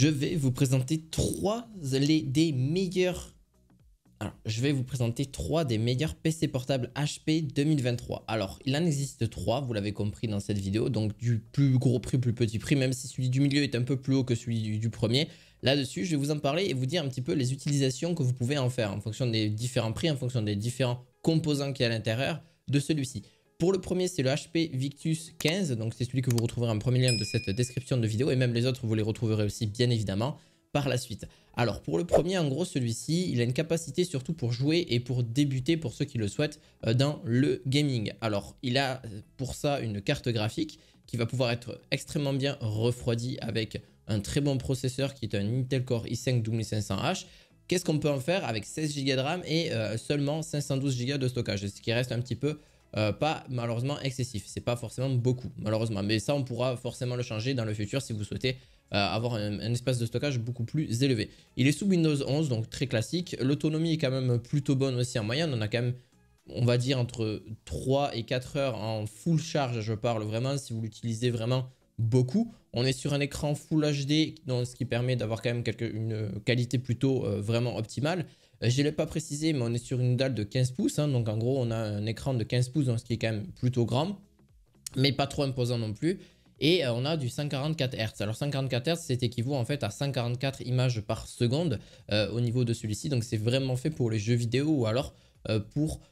je vais vous présenter des meilleurs. Alors, je vais vous présenter 3 des meilleurs PC portables HP 2023. Alors, il en existe 3, vous l'avez compris dans cette vidéo, donc du plus gros prix au plus petit prix, même si celui du milieu est un peu plus haut que celui du premier. Là-dessus, je vais vous en parler et vous dire un petit peu les utilisations que vous pouvez en faire en fonction des différents prix, en fonction des différents composants qu'il y a à l'intérieur de celui-ci. Pour le premier, c'est le HP Victus 15, donc c'est celui que vous retrouverez en premier lien de cette description de vidéo, et même les autres, vous les retrouverez aussi bien évidemment par la suite. Alors pour le premier, en gros, celui-ci, il a une capacité surtout pour jouer et pour débuter pour ceux qui le souhaitent dans le gaming. Alors il a pour ça une carte graphique qui va pouvoir être extrêmement bien refroidie avec un très bon processeur qui est un Intel Core i5 12500H. Qu'est-ce qu'on peut en faire avec 16 Go de RAM et seulement 512 Go de stockage, ce qui reste un petit peu pas malheureusement excessif. C'est pas forcément beaucoup malheureusement, mais ça on pourra forcément le changer dans le futur si vous souhaitez avoir un espace de stockage beaucoup plus élevé. Il est sous Windows 11, donc très classique. L'autonomie est quand même plutôt bonne aussi en moyenne. On a quand même, on va dire, entre 3 et 4 heures en full charge. Je parle vraiment si vous l'utilisez vraiment beaucoup. On est sur un écran Full HD, donc ce qui permet d'avoir quand même une qualité plutôt vraiment optimale. Je ne l'ai pas précisé, mais on est sur une dalle de 15 pouces. Hein, donc en gros, on a un écran de 15 pouces, donc ce qui est quand même plutôt grand, mais pas trop imposant non plus. Et on a du 144 Hz. Alors 144 Hz, c'est équivaut en fait à 144 images par seconde au niveau de celui-ci. Donc c'est vraiment fait pour les jeux vidéo ou alors pour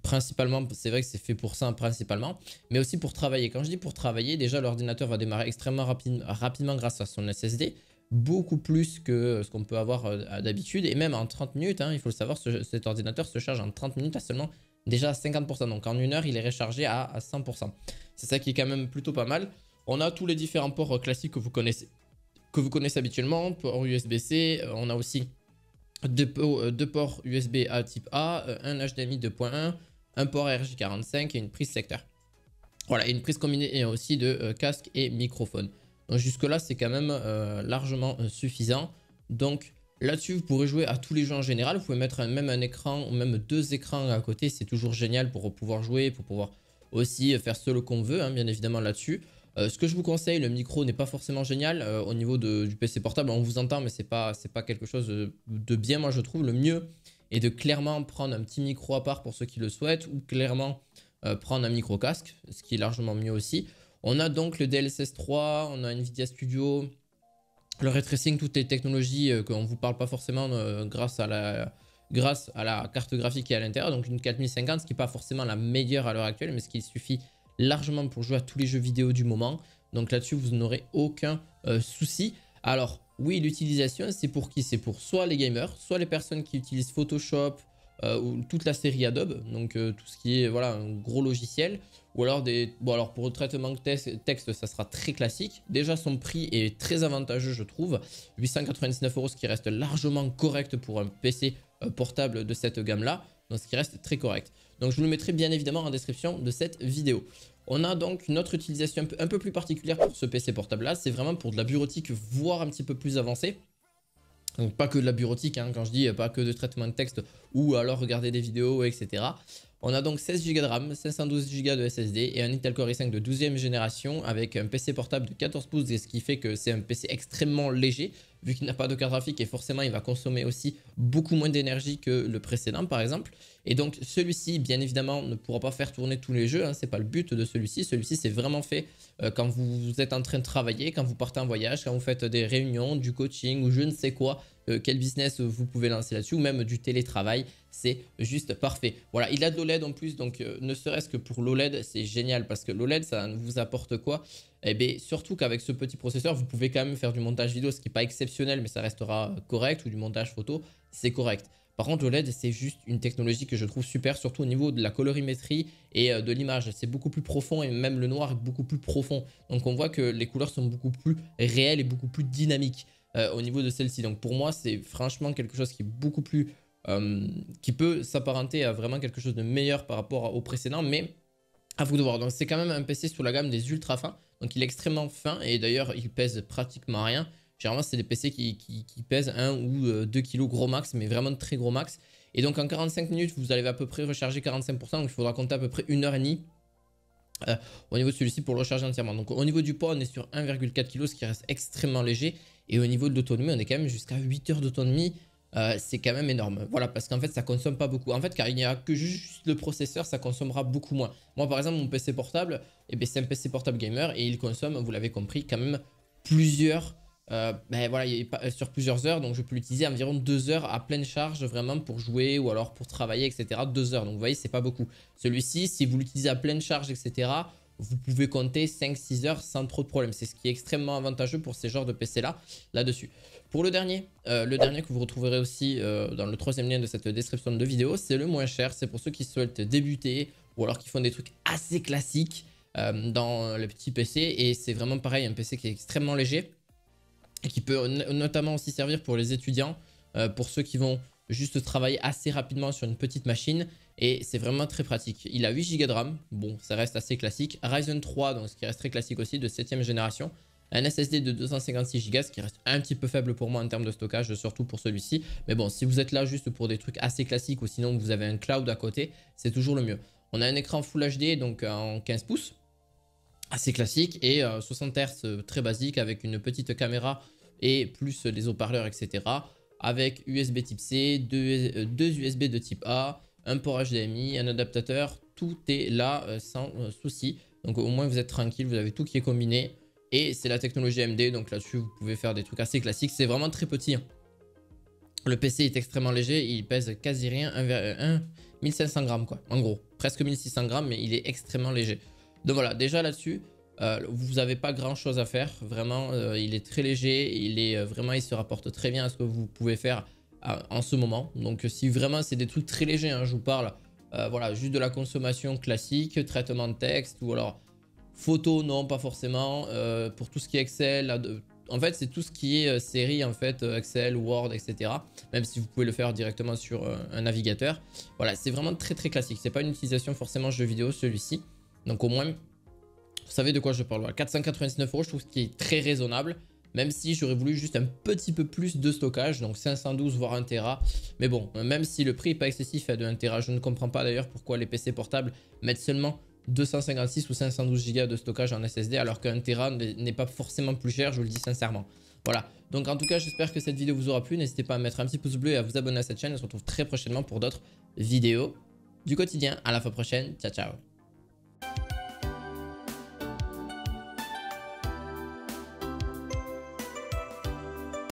principalement, c'est vrai que c'est fait pour ça principalement, mais aussi pour travailler. Quand je dis pour travailler, déjà l'ordinateur va démarrer extrêmement rapidement grâce à son SSD, beaucoup plus que ce qu'on peut avoir d'habitude. Et même en 30 minutes, hein, il faut le savoir, cet ordinateur se charge en 30 minutes à seulement déjà à 50%. Donc en une heure, il est rechargé à 100%. C'est ça qui est quand même plutôt pas mal. On a tous les différents ports classiques que vous connaissez habituellement. Port USB-C, on a aussi deux ports USB-A type A, un HDMI 2.1, un port RJ45 et une prise secteur. Voilà, et une prise combinée aussi de casque et microphone. Donc jusque là, c'est quand même largement suffisant. Donc là-dessus, vous pourrez jouer à tous les jeux en général. Vous pouvez mettre même un écran ou même 2 écrans à côté. C'est toujours génial pour pouvoir jouer, pour pouvoir aussi faire ce qu'on veut, hein, bien évidemment là-dessus. Ce que je vous conseille, le micro n'est pas forcément génial au niveau du PC portable. On vous entend, mais c'est pas quelque chose de bien, moi je trouve. Le mieux est de clairement prendre un petit micro à part pour ceux qui le souhaitent, ou clairement prendre un micro casque, ce qui est largement mieux aussi. On a donc le DLSS 3, on a Nvidia Studio, le ray tracing, toutes les technologies qu'on ne vous parle pas forcément grâce à la carte graphique qui est à l'intérieur. Donc une 4050, ce qui n'est pas forcément la meilleure à l'heure actuelle, mais ce qui suffit largement pour jouer à tous les jeux vidéo du moment. Donc là-dessus, vous n'aurez aucun souci. Alors oui, l'utilisation, c'est pour qui? C'est pour soit les gamers, soit les personnes qui utilisent Photoshop ou toute la série Adobe, donc tout ce qui est voilà, un gros logiciel. Ou alors alors pour le traitement de texte, ça sera très classique. Déjà, son prix est très avantageux, je trouve. 899 €, ce qui reste largement correct pour un PC portable de cette gamme-là. Donc, ce qui reste très correct. Donc, je vous le mettrai bien évidemment en description de cette vidéo. On a donc une autre utilisation un peu plus particulière pour ce PC portable-là. C'est vraiment pour de la bureautique, voire un petit peu plus avancée. Donc, pas que de la bureautique, hein, quand je dis pas que de traitement de texte ou alors regarder des vidéos, etc. On a donc 16 Go de RAM, 512 Go de SSD et un Intel Core i5 de 12e génération avec un PC portable de 14 pouces, ce qui fait que c'est un PC extrêmement léger vu qu'il n'a pas de carte graphique et forcément il va consommer aussi beaucoup moins d'énergie que le précédent par exemple. Et donc celui-ci bien évidemment ne pourra pas faire tourner tous les jeux, hein, c'est pas le but de celui-ci. Celui-ci c'est vraiment fait quand vous êtes en train de travailler, quand vous partez en voyage, quand vous faites des réunions, du coaching ou je ne sais quoi. Quel business vous pouvez lancer là-dessus ou même du télétravail, c'est juste parfait. Voilà, il a de l'OLED en plus, donc ne serait-ce que pour l'OLED, c'est génial parce que l'OLED, ça vous apporte quoi? Eh bien, surtout qu'avec ce petit processeur, vous pouvez quand même faire du montage vidéo, ce qui n'est pas exceptionnel, mais ça restera correct, ou du montage photo, c'est correct. Par contre, l'OLED, c'est juste une technologie que je trouve super, surtout au niveau de la colorimétrie et de l'image. C'est beaucoup plus profond et même le noir est beaucoup plus profond. Donc, on voit que les couleurs sont beaucoup plus réelles et beaucoup plus dynamiques au niveau de celle-ci. Donc, pour moi, c'est franchement quelque chose qui est beaucoup plus... qui peut s'apparenter à vraiment quelque chose de meilleur par rapport au précédent, mais à vous de voir. Donc, c'est quand même un PC sous la gamme des ultra fins. Donc, il est extrêmement fin et d'ailleurs, il pèse pratiquement rien. Généralement, c'est des PC qui pèsent 1 ou 2 kg gros max, mais vraiment de très gros max. Et donc, en 45 minutes, vous allez à peu près recharger 45%. Donc, il faudra compter à peu près 1h30 euh, au niveau de celui-ci pour le recharger entièrement. Donc au niveau du poids, on est sur 1,4 kg, ce qui reste extrêmement léger. Et au niveau de l'autonomie, on est quand même jusqu'à 8 heures d'autonomie. C'est quand même énorme. Voilà, parce qu'en fait, ça consomme pas beaucoup. En fait, car il n'y a que juste le processeur, ça consommera beaucoup moins. Moi, par exemple, mon PC portable, eh ben, c'est un PC portable gamer et il consomme, vous l'avez compris, quand même plusieurs... ben voilà, sur plusieurs heures, donc je peux l'utiliser environ 2 heures à pleine charge vraiment pour jouer ou alors pour travailler, etc. 2 heures, donc vous voyez, c'est pas beaucoup. Celui-ci, si vous l'utilisez à pleine charge, etc., vous pouvez compter 5-6 heures sans trop de problème. C'est ce qui est extrêmement avantageux pour ces genres de PC là-dessus. Pour le dernier que vous retrouverez aussi dans le troisième lien de cette description de vidéo, c'est le moins cher. C'est pour ceux qui souhaitent débuter ou alors qui font des trucs assez classiques dans le petit PC. Et c'est vraiment pareil, un PC qui est extrêmement léger et qui peut notamment aussi servir pour les étudiants, pour ceux qui vont juste travailler assez rapidement sur une petite machine. Et c'est vraiment très pratique. Il a 8 Go de RAM, bon ça reste assez classique. Ryzen 3, donc ce qui reste très classique aussi, de 7ème génération. Un SSD de 256 Go, ce qui reste un petit peu faible pour moi en termes de stockage, surtout pour celui-ci. Mais bon, si vous êtes là juste pour des trucs assez classiques ou sinon vous avez un cloud à côté, c'est toujours le mieux. On a un écran Full HD, donc en 15 pouces, assez classique, et 60 Hz très basique avec une petite caméra et plus les haut-parleurs, etc. Avec USB type C, deux USB de type A, un port HDMI, un adaptateur, tout est là sans souci. Donc au moins vous êtes tranquille, vous avez tout qui est combiné. Et c'est la technologie AMD, donc là-dessus vous pouvez faire des trucs assez classiques. C'est vraiment très petit, hein. Le PC est extrêmement léger, il pèse quasi rien, 1500 grammes quoi, en gros. Presque 1600 grammes, mais il est extrêmement léger. Donc voilà, déjà là-dessus, vous n'avez pas grand chose à faire. Vraiment, il est très léger, il se rapporte très bien à ce que vous pouvez faire en ce moment. Donc si vraiment c'est des trucs très légers, hein, je vous parle, voilà, juste de la consommation classique, traitement de texte ou alors... Photo, non, pas forcément. Pour tout ce qui est Excel, en fait, c'est tout ce qui est série, en fait, Excel, Word, etc. Même si vous pouvez le faire directement sur un navigateur. Voilà, c'est vraiment très très classique. C'est pas une utilisation forcément jeu vidéo, celui-ci. Donc au moins, vous savez de quoi je parle. Voilà, 499 €, je trouve qu'il est très raisonnable. Même si j'aurais voulu juste un petit peu plus de stockage, donc 512 voire 1 Tera. Mais bon, même si le prix n'est pas excessif à de 1 Tera, je ne comprends pas d'ailleurs pourquoi les PC portables mettent seulement 256 ou 512 Go de stockage en SSD alors qu'un Tera n'est pas forcément plus cher, je vous le dis sincèrement. Voilà, donc en tout cas j'espère que cette vidéo vous aura plu, n'hésitez pas à mettre un petit pouce bleu et à vous abonner à cette chaîne, on se retrouve très prochainement pour d'autres vidéos du quotidien. À la fois prochaine, ciao ciao.